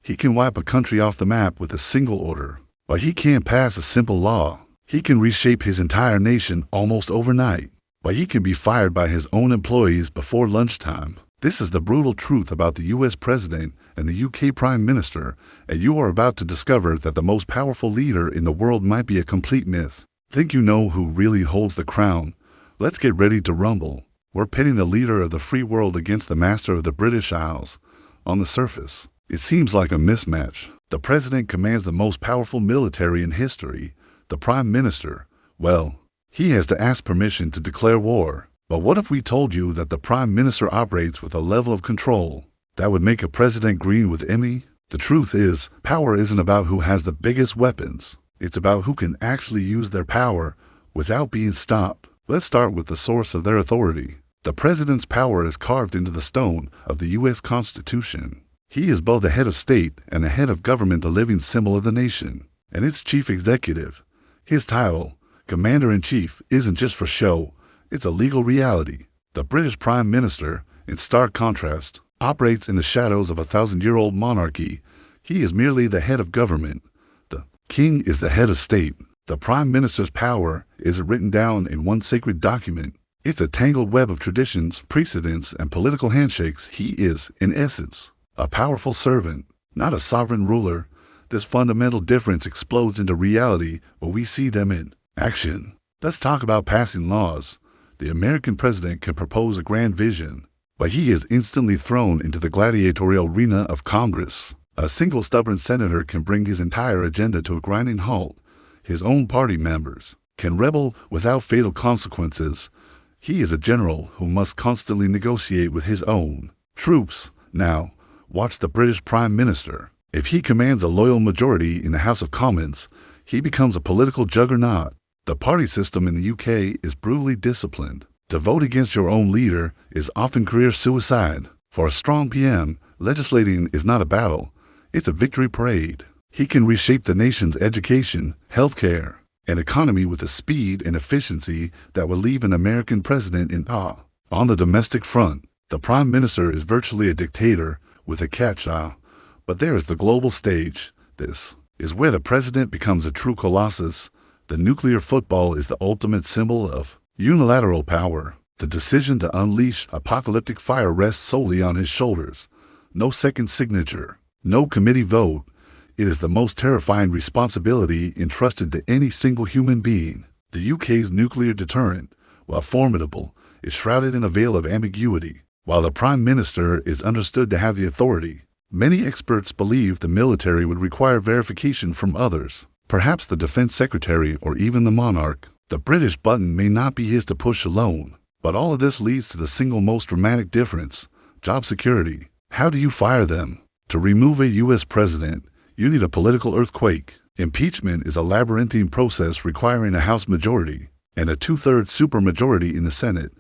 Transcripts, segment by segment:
He can wipe a country off the map with a single order. But he can't pass a simple law. He can reshape his entire nation almost overnight. But he can be fired by his own employees before lunchtime. This is the brutal truth about the US President and the UK Prime Minister, and you are about to discover that the most powerful leader in the world might be a complete myth. Think you know who really holds the crown? Let's get ready to rumble. We're pitting the leader of the free world against the master of the British Isles. On the surface, it seems like a mismatch. The president commands the most powerful military in history. The prime minister, well, he has to ask permission to declare war. But what if we told you that the prime minister operates with a level of control that would make a president green with Emmy? The truth is, power isn't about who has the biggest weapons. It's about who can actually use their power without being stopped. Let's start with the source of their authority. The president's power is carved into the stone of the U.S. Constitution. He is both the head of state and the head of government, the living symbol of the nation, and its chief executive. His title, Commander-in-Chief, isn't just for show. It's a legal reality. The British Prime Minister, in stark contrast, operates in the shadows of a 1,000-year-old monarchy. He is merely the head of government. The king is the head of state. The Prime Minister's power isn't written down in one sacred document. It's a tangled web of traditions, precedents, and political handshakes. He is, in essence, a powerful servant, not a sovereign ruler. This fundamental difference explodes into reality when we see them in action. Let's talk about passing laws. The American president can propose a grand vision, but he is instantly thrown into the gladiatorial arena of Congress. A single stubborn senator can bring his entire agenda to a grinding halt. His own party members can rebel without fatal consequences. He is a general who must constantly negotiate with his own troops. Now, watch the British Prime Minister. If he commands a loyal majority in the House of Commons, he becomes a political juggernaut. The party system in the UK is brutally disciplined. To vote against your own leader is often career suicide. For a strong PM, legislating is not a battle, it's a victory parade. He can reshape the nation's education, healthcare, and economy with a speed and efficiency that will leave an American president in awe. On the domestic front, the Prime Minister is virtually a dictator with a catch-all. But there is the global stage. This is where the president becomes a true colossus. The nuclear football is the ultimate symbol of unilateral power. The decision to unleash apocalyptic fire rests solely on his shoulders. No second signature, no committee vote. It is the most terrifying responsibility entrusted to any single human being. The UK's nuclear deterrent, while formidable, is shrouded in a veil of ambiguity. While the Prime Minister is understood to have the authority, many experts believe the military would require verification from others. Perhaps the Defense Secretary or even the monarch. The British button may not be his to push alone, but all of this leads to the single most dramatic difference: job security. How do you fire them? To remove a U.S. president, you need a political earthquake. Impeachment is a labyrinthine process requiring a House majority and a 2/3 supermajority in the Senate.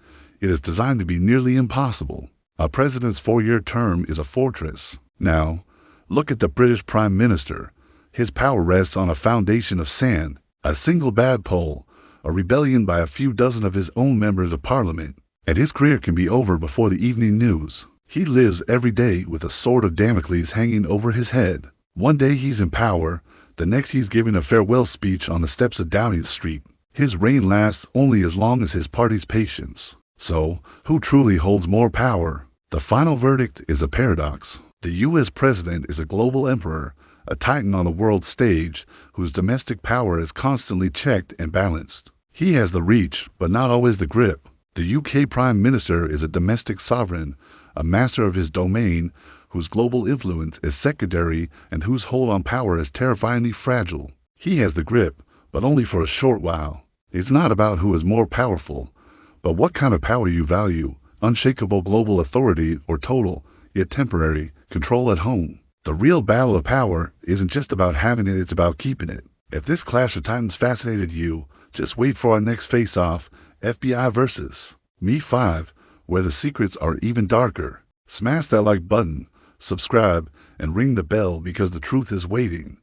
It is designed to be nearly impossible. A president's 4-year term is a fortress. Now, look at the British Prime Minister. His power rests on a foundation of sand. A single bad poll, a rebellion by a few dozen of his own members of parliament, and his career can be over before the evening news. He lives every day with a sword of Damocles hanging over his head. One day he's in power, the next he's giving a farewell speech on the steps of Downing Street. His reign lasts only as long as his party's patience. So, who truly holds more power? The final verdict is a paradox. The U.S. president is a global emperor, a titan on the world stage whose domestic power is constantly checked and balanced. He has the reach, but not always the grip. The UK Prime Minister is a domestic sovereign, a master of his domain, whose global influence is secondary and whose hold on power is terrifyingly fragile. He has the grip, but only for a short while. It's not about who is more powerful, but what kind of power you value: unshakable global authority or total, yet temporary, control at home. The real battle of power isn't just about having it, it's about keeping it. If this Clash of Titans fascinated you, just wait for our next face-off, FBI versus Me 5, where the secrets are even darker. Smash that like button, subscribe, and ring the bell because the truth is waiting.